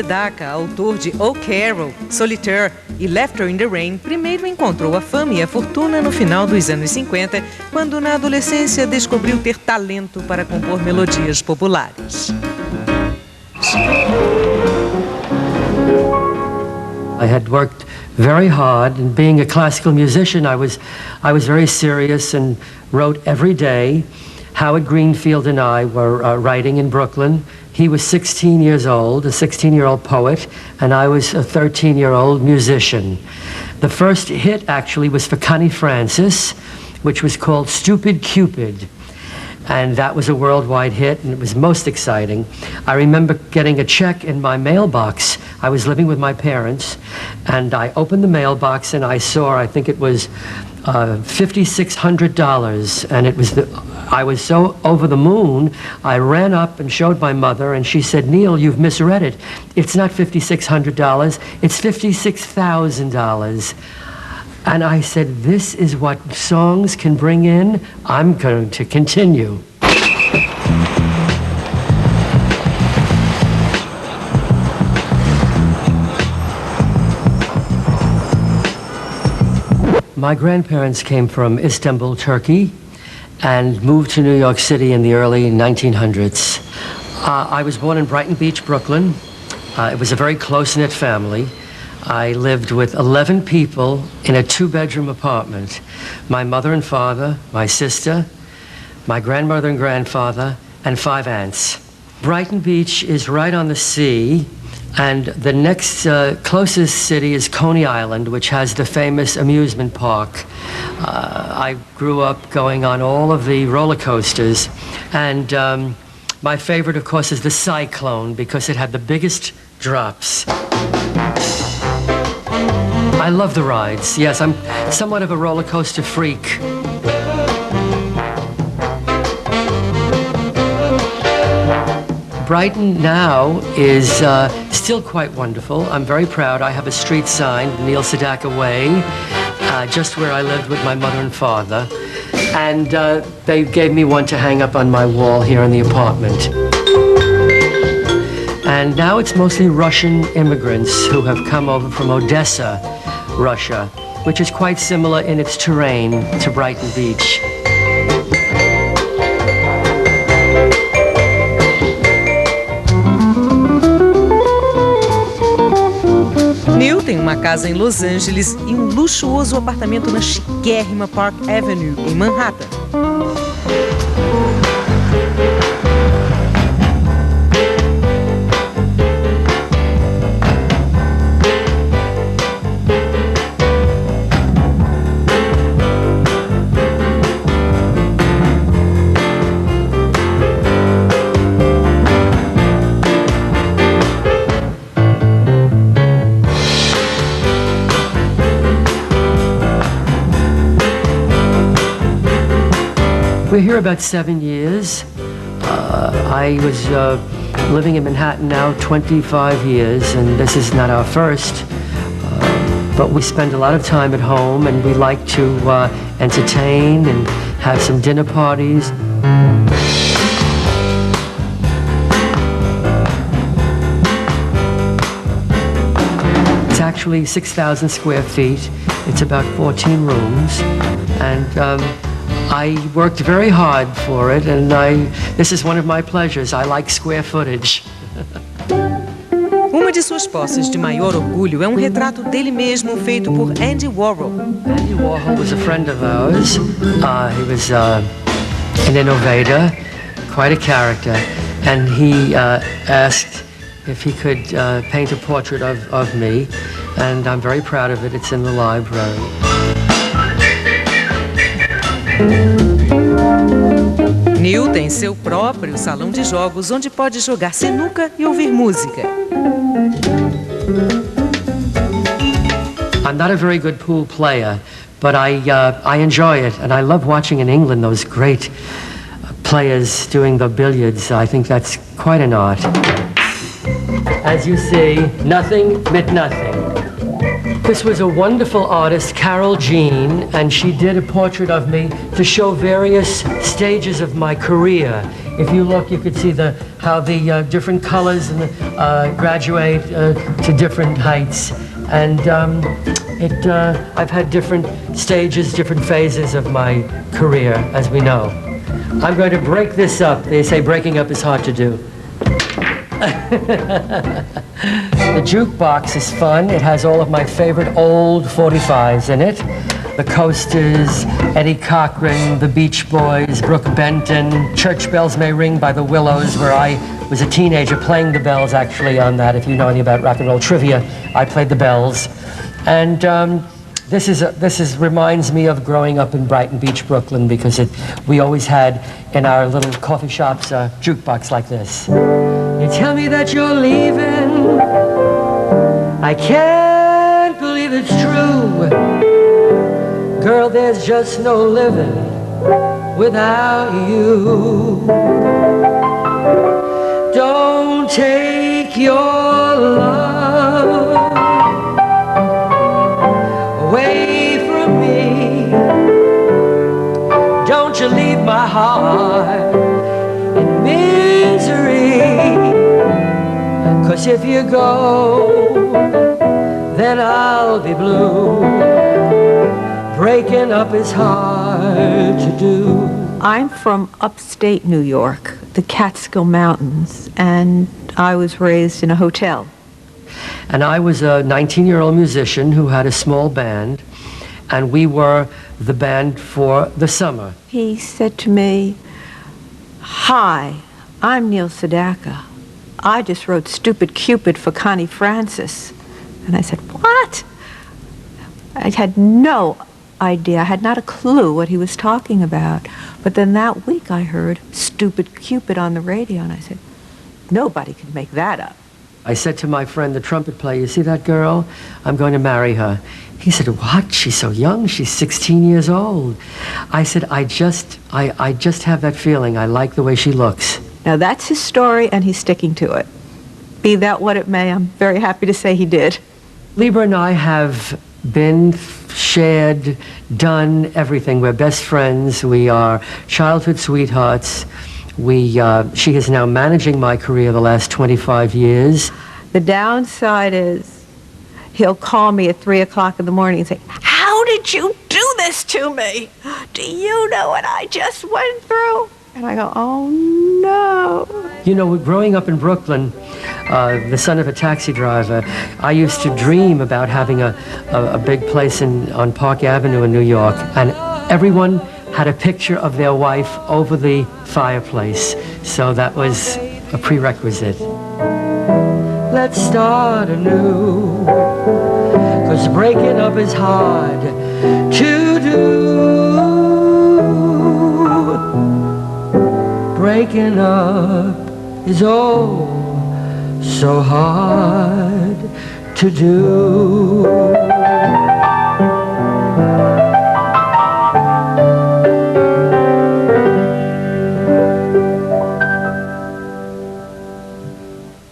Sedaka, autor de Oh Carol, Solitaire e Laughter in the Rain, primeiro encontrou a fama e a fortuna no final dos anos 50, quando na adolescência descobriu ter talento para compor melodias populares. I had worked very hard, and being a classical musician, I was very serious and wrote every day. Howard Greenfield and I were writing in Brooklyn. He was 16 years old, a 16-year-old poet, and I was a 13-year-old musician. The first hit actually was for Connie Francis, which was called Stupid Cupid. And that was a worldwide hit, and it was most exciting. I remember getting a check in my mailbox. I was living with my parents, and I opened the mailbox and I saw, I think it was $5,600, and I was so over the moon, I ran up and showed my mother, and she said, "Neil, you've misread it. It's not $5,600, it's $56,000. And I said, this is what songs can bring in. I'm going to continue. My grandparents came from Istanbul, Turkey, and moved to New York City in the early 1900s. I was born in Brighton Beach, Brooklyn. It was a very close-knit family. I lived with 11 people in a 2-bedroom apartment. My mother and father, my sister, my grandmother and grandfather, and 5 aunts. Brighton Beach is right on the sea, and the next closest city is Coney Island, which has the famous amusement park. I grew up going on all of the roller coasters, and my favorite, of course, is the Cyclone, because it had the biggest drops. I love the rides. Yes, I'm somewhat of a roller coaster freak. Brighton now is still quite wonderful. I'm very proud. I have a street sign, Neil Sedaka Way, just where I lived with my mother and father. And they gave me one to hang up on my wall here in the apartment. And now it's mostly Russian immigrants who have come over from Odessa, Russia, which is quite similar in its terrain to Brighton Beach. Neil tem uma casa em Los Angeles e um luxuoso apartamento na chiquérrima Park Avenue, em Manhattan. We're here about 7 years. I was living in Manhattan now 25 years, and this is not our first. But we spend a lot of time at home, and we like to entertain and have some dinner parties. It's actually 6,000 square feet. It's about 14 rooms, and I worked very hard for it, and this is one of my pleasures. I like square footage. Uma de suas posses de maior orgulho é um retrato dele mesmo feito por Andy Warhol. Andy Warhol was a friend of ours. He was an innovator, quite a character, and he asked if he could paint a portrait of me, and I'm very proud of it. It's in the library. Neil tem seu próprio salão de jogos onde pode jogar sinuca e ouvir música. I'm not a very good pool player, but I enjoy it, and I love watching in England those great players doing the billiards. I think that's quite an art. As you see, nothing but nothing. This was a wonderful artist, Carol Jean, and she did a portrait of me to show various stages of my career. If you look, you could see how the different colors and graduate to different heights. And I've had different stages, different phases of my career, as we know. I'm going to break this up. They say breaking up is hard to do. The jukebox is fun. It has all of my favorite old 45s in it. The Coasters, Eddie Cochran, the Beach Boys, Brooke Benton, Church Bells May Ring by the Willows, where I was a teenager playing the bells actually on that. If you know anything about rock and roll trivia, I played the bells. And this reminds me of growing up in Brighton Beach, Brooklyn, because we always had in our little coffee shops a jukebox like this. You tell me that you're leaving, I can't believe it's true. Girl, there's just no living without you. Don't take your love away from me. Don't you leave my heart in misery. 'Cause if you go, then I'll be blue. Breaking up is hard to do. I'm from upstate New York, the Catskill Mountains, and I was raised in a hotel. And I was a 19-year-old musician who had a small band, and we were the band for the summer. He said to me, "Hi, I'm Neil Sedaka. I just wrote Stupid Cupid for Connie Francis." And I said, "What?" I had no idea. I had not a clue what he was talking about. But then that week I heard Stupid Cupid on the radio, and I said, nobody can make that up. I said to my friend, the trumpet player, "You see that girl? I'm going to marry her." He said, "What? She's so young. She's 16 years old." I said, I just have that feeling. I like the way she looks. Now that's his story, and he's sticking to it. Be that what it may, I'm very happy to say he did. Lieber and I have been, shared, done everything. We're best friends. We are childhood sweethearts. She is now managing my career the last 25 years. The downside is he'll call me at 3 o'clock in the morning and say, "How did you do this to me? Do you know what I just went through?" And I go, "Oh, no." You know, growing up in Brooklyn, the son of a taxi driver, I used to dream about having a big place on Park Avenue in New York, and everyone had a picture of their wife over the fireplace, so that was a prerequisite. Let's start anew, 'cause breaking up is hard to do. Breaking up is oh so hard to do.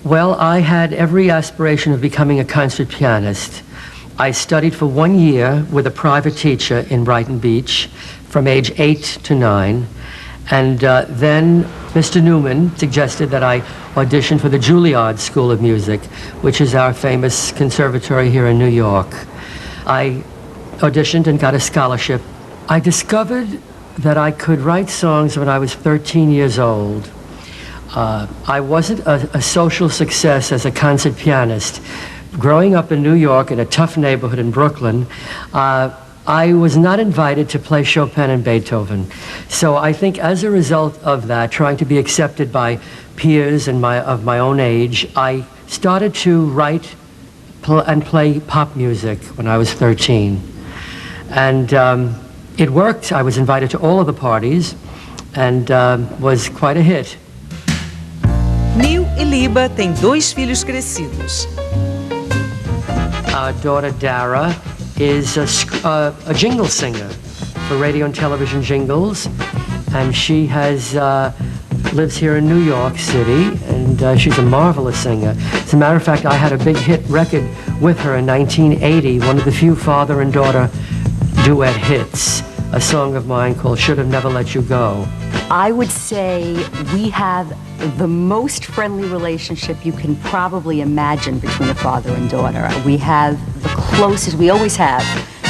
Well, I had every aspiration of becoming a concert pianist. I studied for 1 year with a private teacher in Brighton Beach from age 8 to 9. And then Mr. Newman suggested that I audition for the Juilliard School of Music, which is our famous conservatory here in New York. I auditioned and got a scholarship. I discovered that I could write songs when I was 13 years old. I wasn't a social success as a concert pianist. Growing up in New York in a tough neighborhood in Brooklyn, I was not invited to play Chopin and Beethoven. So I think as a result of that, trying to be accepted by peers of my own age, I started to write and play pop music when I was 13. And it worked. I was invited to all of the parties and was quite a hit. Neil e Liba têm 2 filhos crescidos. Our daughter Dara is a jingle singer for radio and television jingles, and she lives here in New York City, and she's a marvelous singer. As a matter of fact, I had a big hit record with her in 1980, one of the few father and daughter duet hits, a song of mine called Should Have Never Let You Go. I would say we have the most friendly relationship you can probably imagine between a father and daughter. We have the closest, we always have.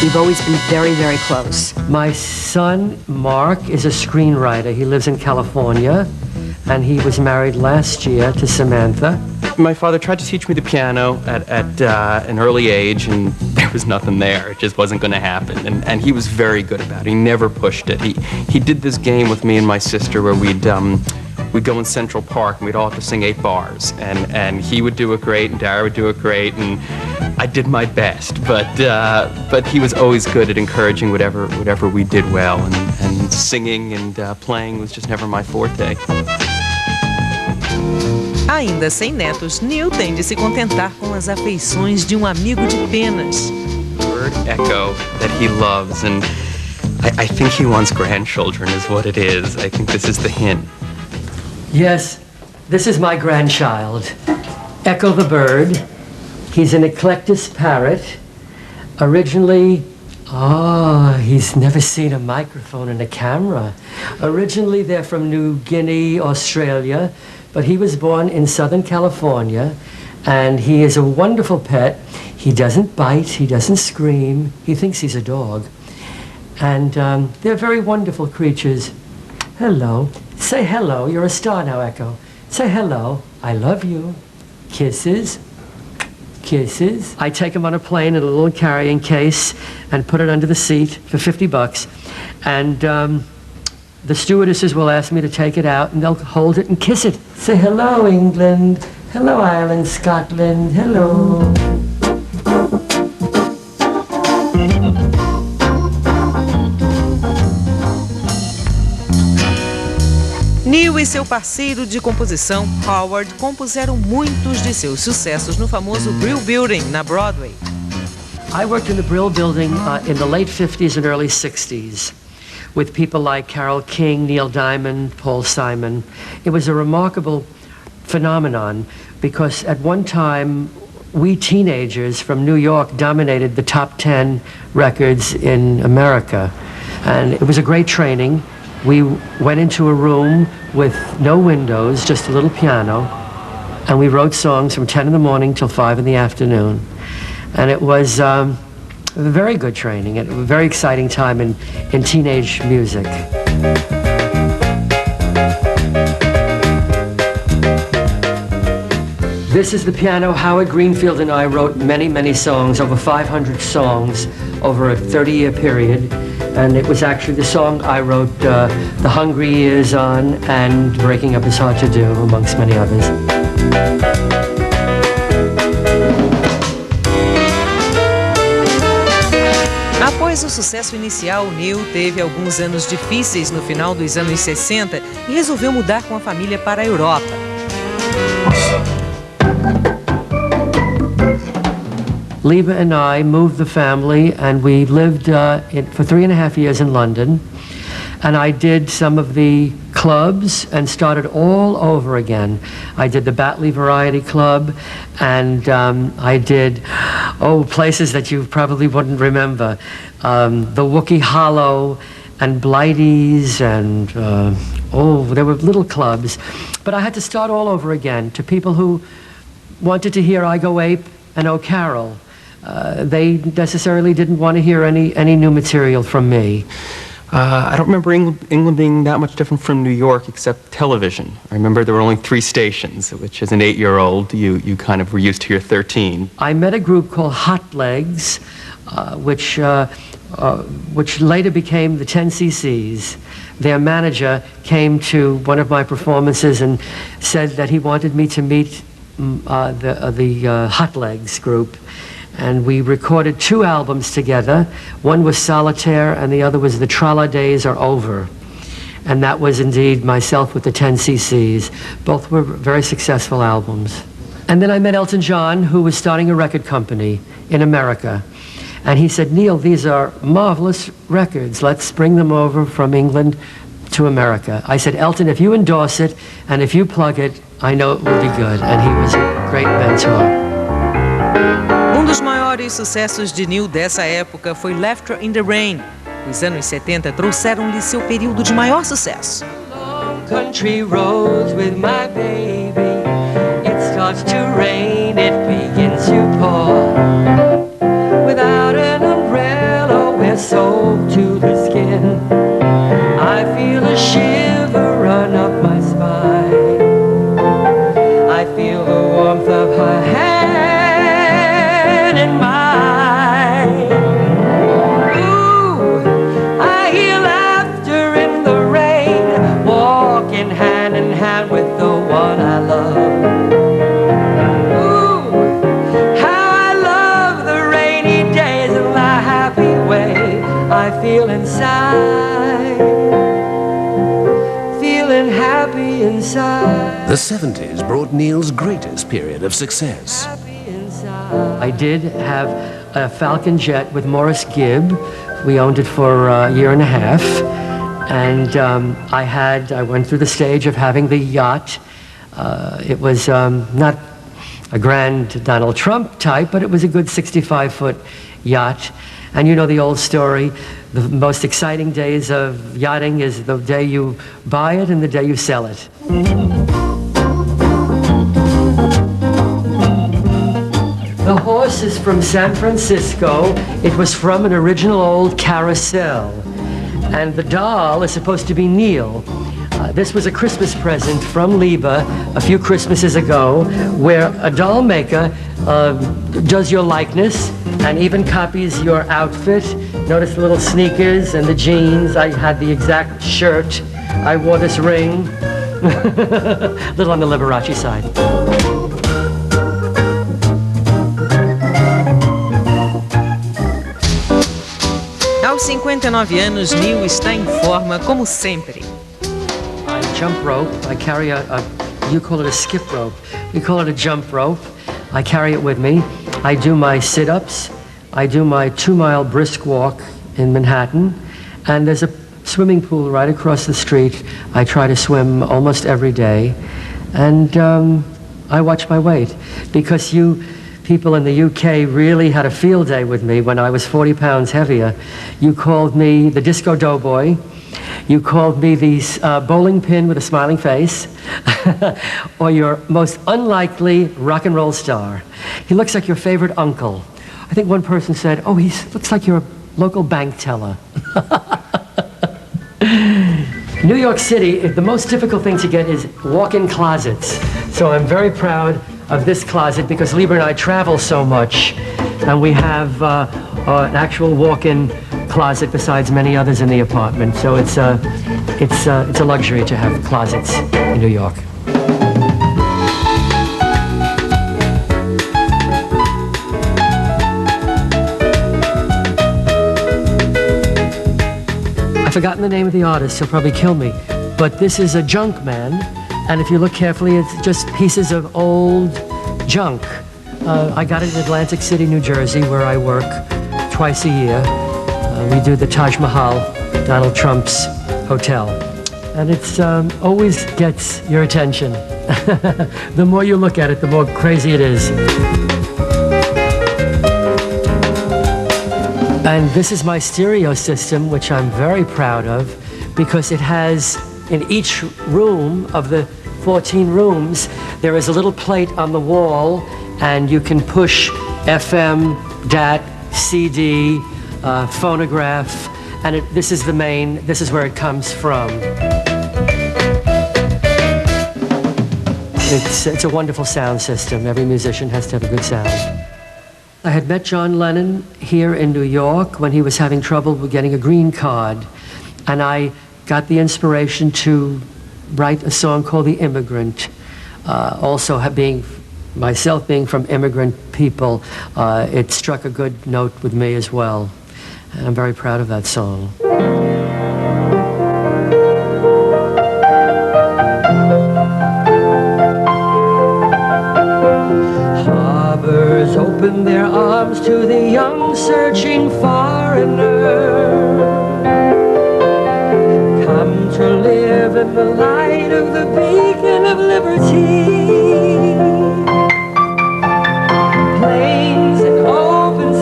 We've always been very, very close. My son, Mark, is a screenwriter. He lives in California, and he was married last year to Samantha. My father tried to teach me the piano at an early age, and there was nothing there. It just wasn't going to happen. And he was very good about it. He never pushed it. He did this game with me and my sister where we'd go in Central Park and we'd all have to sing 8 bars. And he would do it great, and Dara would do it great, and I did my best. But he was always good at encouraging whatever we did well, and singing and playing was just never my forte. Ainda sem netos, Neil tem de se contentar com as afeições de amigo de penas. Bird Echo that he loves, and I think he wants grandchildren is what it is. I think this is the hint. Yes, this is my grandchild, Echo the bird. He's an eclectus parrot. Originally, he's never seen a microphone and a camera. Originally, they're from New Guinea, Australia, but he was born in Southern California, and he is a wonderful pet. He doesn't bite, he doesn't scream, he thinks he's a dog. And they're very wonderful creatures. Hello. Say hello. You're a star now, Echo. Say hello. I love you. Kisses. Kisses. I take him on a plane in a little carrying case and put it under the seat for $50. And the stewardesses will ask me to take it out, and they'll hold it and kiss it. Say hello, England. Hello, Ireland, Scotland. Hello. Neil e seu parceiro de composição, Howard, compuseram muitos de seus sucessos no famoso Brill Building, na Broadway. I worked in the Brill Building in the late 50s and early 60s with people like Carole King, Neil Diamond, Paul Simon. It was a remarkable phenomenon because at one time we teenagers from New York dominated the top 10 records in America. And it was a great training. We went into a room with no windows, just a little piano, and we wrote songs from 10 in the morning till 5 in the afternoon. And it was a very good training, and a very exciting time in teenage music. This is the piano. Howard Greenfield and I wrote many, many songs, over 500 songs over a 30-year period. And it was actually the song I wrote The Hungry Years on and Breaking Up Is Hard to Do, amongst many others. Após o sucesso inicial, Neil teve alguns anos difíceis no final dos anos 60 e resolveu mudar com a família para a Europa. Liba and I moved the family, and we lived for 3.5 years in London. And I did some of the clubs and started all over again. I did the Batley Variety Club, and I did, places that you probably wouldn't remember. The Wookey Hollow and Blighty's, and there were little clubs. But I had to start all over again to people who wanted to hear I Go Ape and Oh Carol. They necessarily didn't want to hear any new material from me. I don't remember England being that much different from New York except television. I remember there were only 3 stations, which as an 8-year-old, you kind of were used to your 13. I met a group called Hot Legs, which later became the 10cc's. Their manager came to one of my performances and said that he wanted me to meet the Hot Legs group. And we recorded 2 albums together. One was Solitaire, and the other was The Tra-La Days Are Over. And that was indeed myself with the 10cc's. Both were very successful albums. And then I met Elton John, who was starting a record company in America. And he said, Neil, these are marvelous records. Let's bring them over from England to America. I said, Elton, if you endorse it and if you plug it, I know it will be good. And he was a great mentor. Um dos maiores sucessos de Neil dessa época foi Laughter in the Rain. Os anos 70 trouxeram-lhe seu período de maior sucesso. Country roads with my baby. It starts to rain, it begins to pour. Without an umbrella, we're soaked to the skin. I feel a shiver run up my spine. I feel the warmth of her hand in mine. Ooh, I hear laughter in the rain, walking hand in hand with the one I love. Ooh, how I love the rainy days and the happy way I feel inside, feeling happy inside. The 70s brought Neil's greatest period of success. I did have a Falcon jet with Morris Gibb. We owned it for a year and a half. And I went through the stage of having the yacht. It was not a grand Donald Trump type, but it was a good 65-foot yacht. And you know the old story, the most exciting days of yachting is the day you buy it and the day you sell it. The horse is from San Francisco. It was from an original old carousel. And the doll is supposed to be Neil. This was a Christmas present from Liba a few Christmases ago, where a doll maker does your likeness and even copies your outfit. Notice the little sneakers and the jeans. I had the exact shirt. I wore this ring. A little on the Liberace side. Aos 59 anos, Neil está em forma como sempre. I jump rope. I carry you call it a skip rope. We call it a jump rope. I carry it with me. I do my sit-ups. I do my 2-mile brisk walk in Manhattan. And there's a swimming pool right across the street. I try to swim almost every day. And I watch my weight because you people in the UK really had a field day with me when I was 40 pounds heavier. You called me the disco doughboy. You called me the bowling pin with a smiling face, or your most unlikely rock and roll star. He looks like your favorite uncle. I think one person said, oh, he looks like your local bank teller. New York City, the most difficult thing to get is walk-in closets. So I'm very proud of this closet because Lieber and I travel so much, and we have an actual walk-in closet besides many others in the apartment. So it's a luxury to have closets in New York. I've forgotten the name of the artist, he'll probably kill me, but this is a junk man, and if you look carefully, it's just pieces of old junk. I got it in Atlantic City, New Jersey, where I work twice a year. We do the Taj Mahal, Donald Trump's hotel. And it's always gets your attention. The more you look at it, the more crazy it is. And this is my stereo system, which I'm very proud of, because it has, in each room of the 14 rooms, there is a little plate on the wall, and you can push FM, DAT, CD, phonograph, and this is the main, this is where it comes from. It's a wonderful sound system. Every musician has to have a good sound. I had met John Lennon here in New York when he was having trouble with getting a green card, and I got the inspiration to write a song called The Immigrant. Also myself being from immigrant people, it struck a good note with me as well. And I'm very proud of that song. Harbors open their arms to the young searching foreigner. Come to live in the light of the beacon of liberty. Planes and open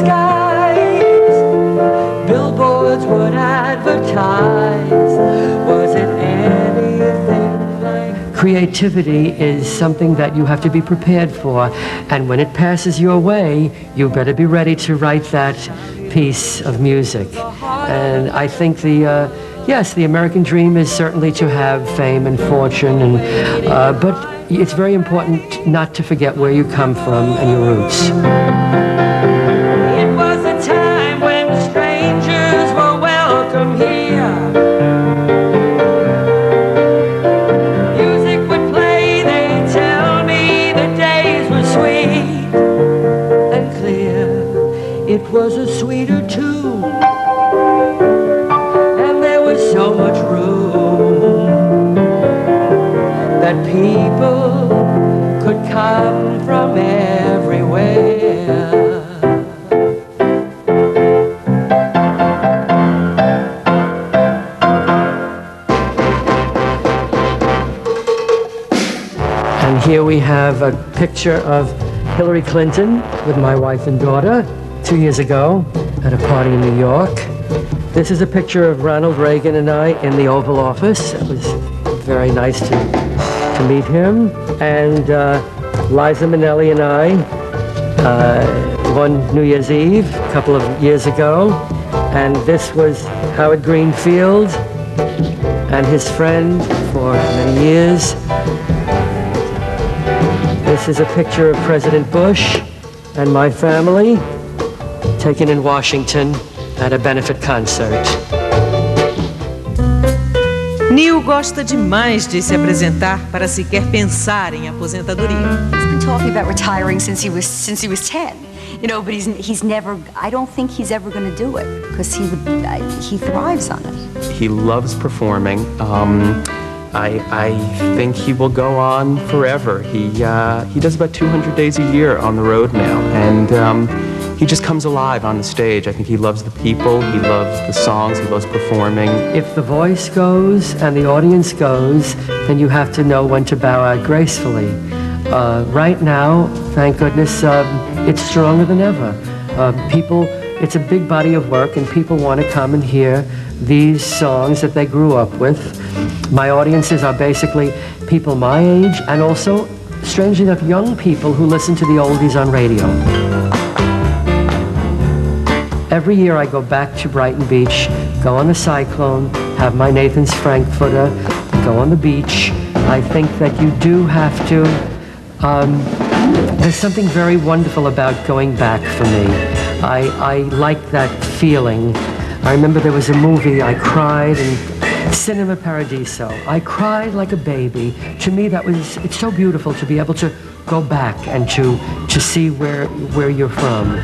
creativity is something that you have to be prepared for. And when it passes your way, you better be ready to write that piece of music. And I think yes, the American dream is certainly to have fame and fortune, but it's very important not to forget where you come from and your roots. It was a time when strangers were welcome here. Music would play, they tell me the days were sweet and clear. It was a sweeter tune, and there was so much room that people could come from everywhere. And here we have a picture of Hillary Clinton with my wife and daughter 2 years ago at a party in New York. This is a picture of Ronald Reagan and I in the Oval Office. It was very nice to meet him. And Liza Minnelli and I, one New Year's Eve a couple of years ago. And this was Howard Greenfield and his friend for many years. This is a picture of President Bush and my family, taken in Washington at a benefit concert. Neil gosta demais de se apresentar para sequer pensar em aposentadoria. He's been talking about retiring since he was 10. You know, but he's never, I don't think he's ever going to do it, because he thrives on it. He loves performing. I think he will go on forever. He does about 200 days a year on the road now, and he just comes alive on the stage. I think he loves the people, he loves the songs, he loves performing. If the voice goes and the audience goes, then you have to know when to bow out gracefully. Right now, thank goodness, it's stronger than ever. It's a big body of work, and people want to come and hear these songs that they grew up with. My audiences are basically people my age, and also, strangely enough, young people who listen to the oldies on radio. Every year I go back to Brighton Beach, go on the Cyclone, have my Nathan's Frankfurter, go on the beach. I think that you do have to, there's something very wonderful about going back for me. I like that feeling. I remember there was a movie I cried in Cinema Paradiso. I cried like a baby. To me, it's so beautiful to be able to go back and to see where you're from.